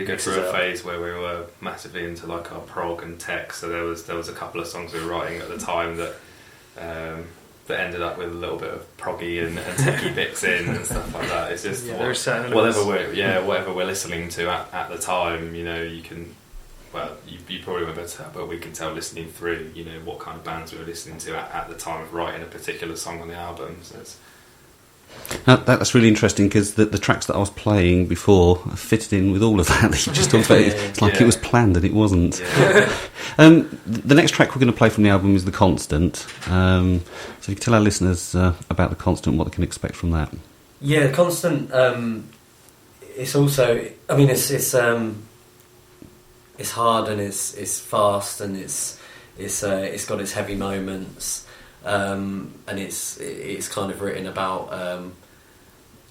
did go through a phase where we were massively into like our prog and tech, so there was a couple of songs we were writing at the time that ended up with a little bit of proggy and techie bits in and stuff like that. It's just whatever we're listening to at the time, you know, you can. Well, you probably won't be able to tell, but we can tell listening through, you know, what kind of bands we were listening to at the time of writing a particular song on the album. So that's really interesting, because the tracks that I was playing before fitted in with all of that you just talked about. It's like it was planned and it wasn't. Yeah. The next track we're going to play from the album is The Constant. So you can tell our listeners about The Constant, what they can expect from that. Yeah, The Constant, it's also, I mean, it's hard and it's fast and it's got its heavy moments, and it's kind of written about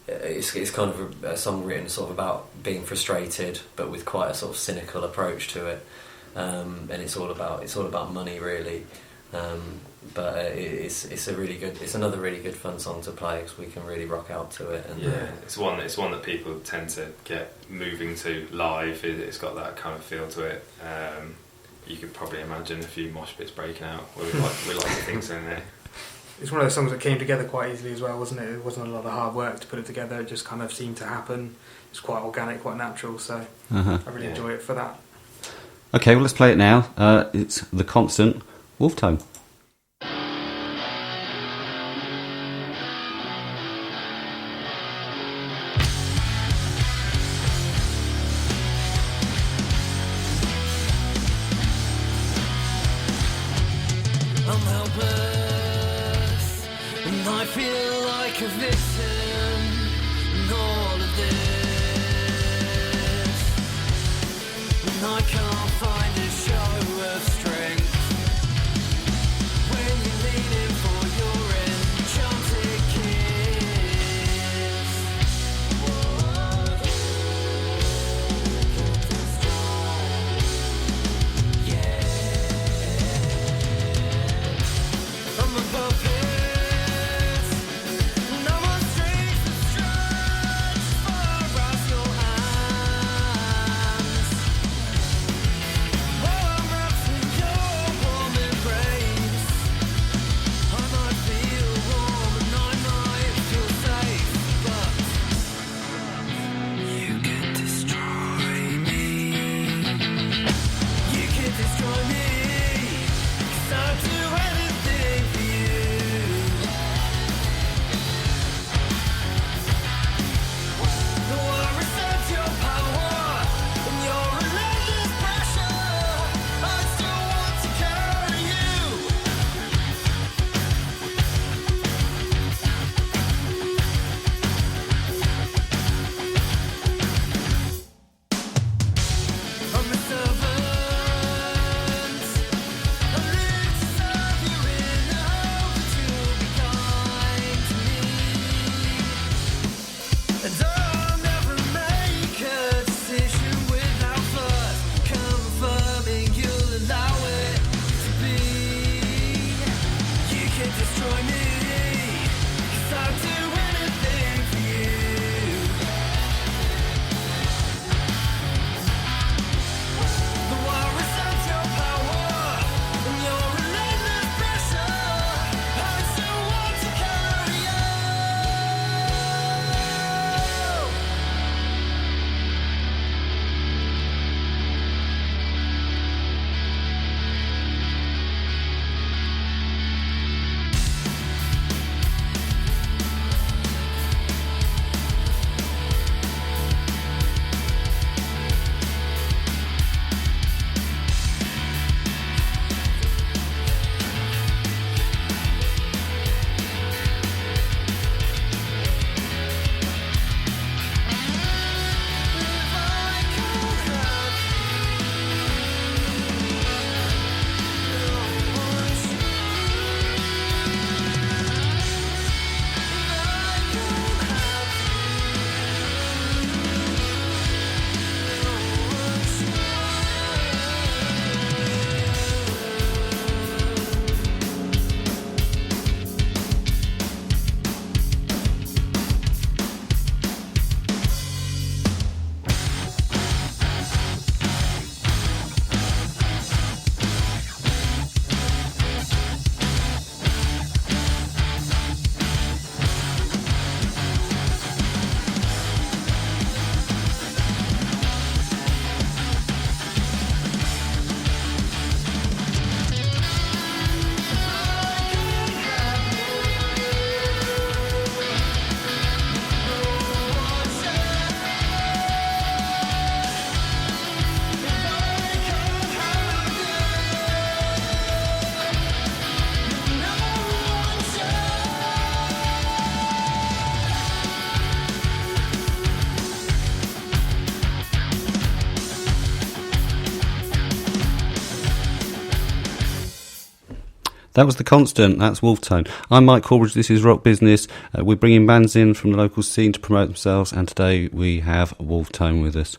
it's kind of a song written sort of about being frustrated, but with quite a sort of cynical approach to it, and it's all about money really, but it's another really good fun song to play because we can really rock out to it. And it's one that people tend to get moving to live. It's got that kind of feel to it. You could probably imagine a few mosh pits breaking out. We like to think so in there. It's one of those songs that came together quite easily as well, wasn't it? It wasn't a lot of hard work to put it together. It just kind of seemed to happen. It's quite organic, quite natural. So I really enjoy it for that. Okay, well, let's play it now. It's The Constant, Wolf Tone. That was The Constant. That's Wolf Tone. I'm Mike Corbridge. This is Rock Business. We're bringing bands in from the local scene to promote themselves, and today we have Wolf Tone with us.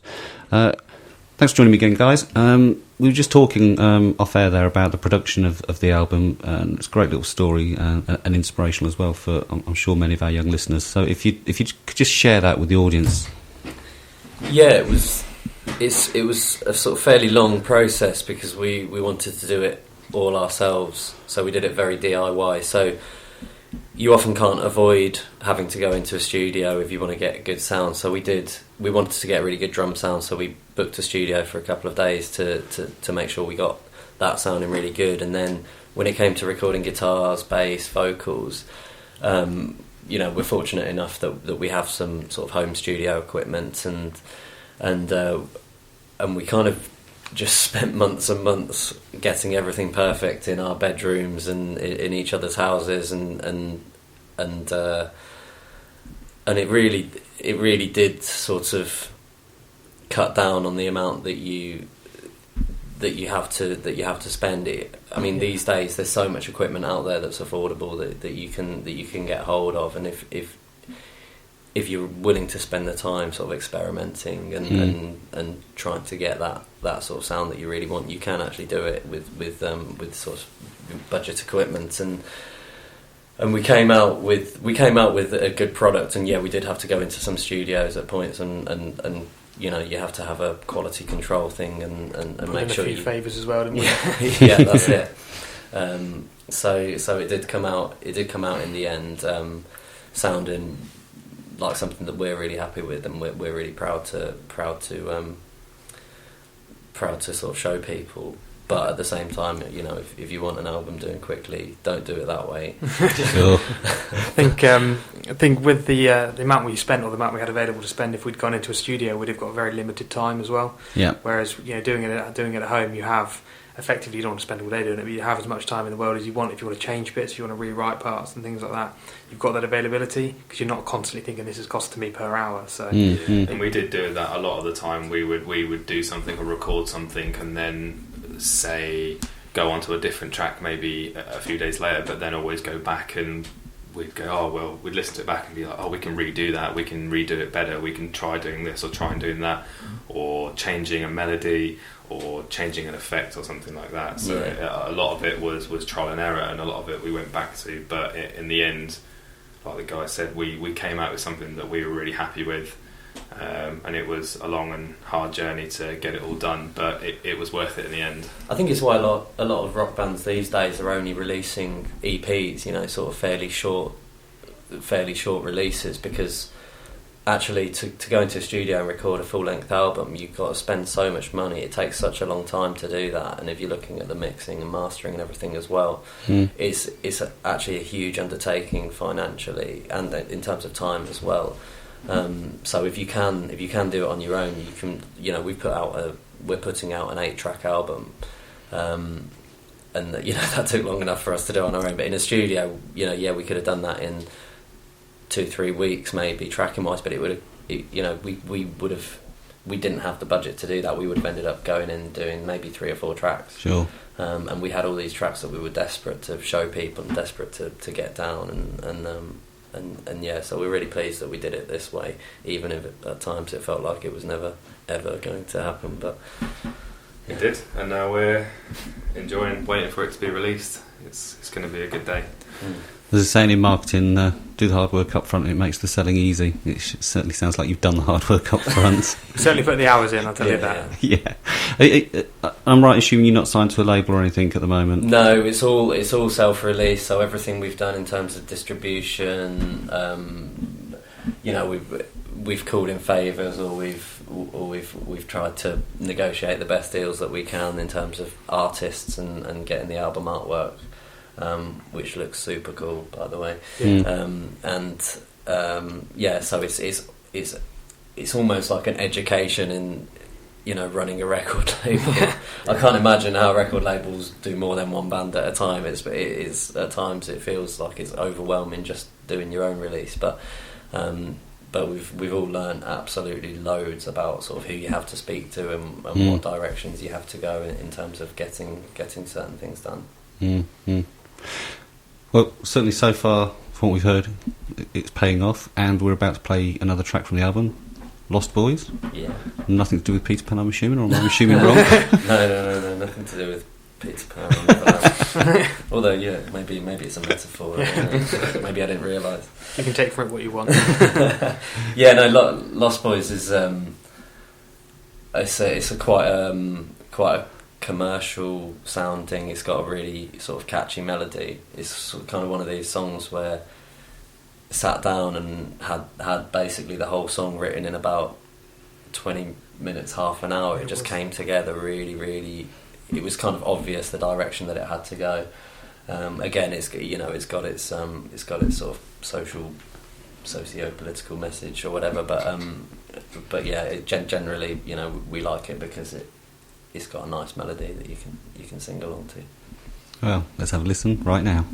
Thanks for joining me again, guys. We were just talking off air there about the production of the album, and it's a great little story and inspirational as well for, I'm sure, many of our young listeners. So if you could just share that with the audience. Yeah, it was a sort of fairly long process because we wanted to do it all ourselves, so we did it very DIY. So you often can't avoid having to go into a studio if you want to get a good sound. So we wanted to get a really good drum sound, so we booked a studio for a couple of days to make sure we got that sounding really good. And then when it came to recording guitars, bass, vocals, we're fortunate enough that we have some sort of home studio equipment, and we kind of just spent months and months getting everything perfect in our bedrooms and in each other's houses, and it really did sort of cut down on the amount that you have to spend. I mean, these days there's so much equipment out there that's affordable that you can get hold of, and if you're willing to spend the time sort of experimenting and trying to get that sort of sound that you really want, you can actually do it with sort of budget equipment. And we came out with a good product. And yeah, we did have to go into some studios at points, and you have to have a quality control thing and make sure a few favours as well, didn't we? Yeah, that's it. So it did come out in the end, sounding like something that we're really happy with, and we're really proud to sort of show people. But at the same time, if you want an album doing quickly, don't do it that way. Sure. I think with the amount we spent, or the amount we had available to spend, if we'd gone into a studio, we'd have got very limited time as well. Yeah. Whereas doing it at home, you have effectively, you don't want to spend all day doing it, but you have as much time in the world as you want. If you want to change bits, if you want to rewrite parts and things like that, you've got that availability because you're not constantly thinking this is costing me per hour. So and we did do that a lot of the time. We would do something or record something and then say go onto a different track maybe a few days later, but then always go back and we'd go, we'd listen to it back and be like, we can redo that, we can redo it better, we can try doing this or try and doing that, or changing a melody or changing an effect or something like that. So a lot of it was trial and error, and a lot of it we went back to, but in the end, like the guy said, we came out with something that we were really happy with. And it was a long and hard journey to get it all done, but it was worth it in the end. I think it's why a lot of rock bands these days are only releasing EPs, sort of fairly short releases, because actually to go into a studio and record a full-length album, you've got to spend so much money. It takes such a long time to do that, and if you're looking at the mixing and mastering and everything as well, it's actually a huge undertaking financially and in terms of time as well. So if you can do it on your own, you can. We're putting out an 8-track album, and that took long enough for us to do on our own. But in a studio, we could have done that in 2-3 weeks, maybe tracking wise. But we didn't have the budget to do that. We would have ended up going in and doing maybe 3 or 4 tracks. Sure. And we had all these tracks that we were desperate to show people and desperate to get down and so we're really pleased that we did it this way, even if at times it felt like it was never ever going to happen. But it did, and now we're waiting for it to be released. It's going to be a good day. There's a saying in marketing, do the hard work up front and it makes the selling easy. It certainly sounds like you've done the hard work up front. Certainly put the hours in, I'll tell you that. Yeah. I'm right assuming you're not signed to a label or anything at the moment? No, it's all self-release, so everything we've done in terms of distribution, we've called in favours, or we've tried to negotiate the best deals that we can in terms of artists and getting the album artwork, which looks super cool, by the way. So it's almost like an education in running a record label. I can't imagine how record labels do more than one band at a time. It is at times it feels like it's overwhelming just doing your own release, but we've all learned absolutely loads about sort of who you have to speak to and what directions you have to go in terms of getting certain things done. Well, certainly so far, from what we've heard, it's paying off, and we're about to play another track from the album, Lost Boys. Yeah. Nothing to do with Peter Pan, I'm assuming, or am I assuming wrong? No, nothing to do with Peter Pan. Although, yeah, maybe it's a metaphor. Maybe I didn't realise. You can take from it what you want. Yeah, no, Lost Boys is it's a quite a commercial sounding. It's got a really sort of catchy melody. It's sort of kind of one of these songs where I sat down and had basically the whole song written in about 20 minutes, half an hour. It just came together really, really. It was kind of obvious the direction that it had to go. Again, it's got its sort of socio-political message or whatever, but yeah, generally, we like it because it's got a nice melody that you can sing along to. Well, let's have a listen right now.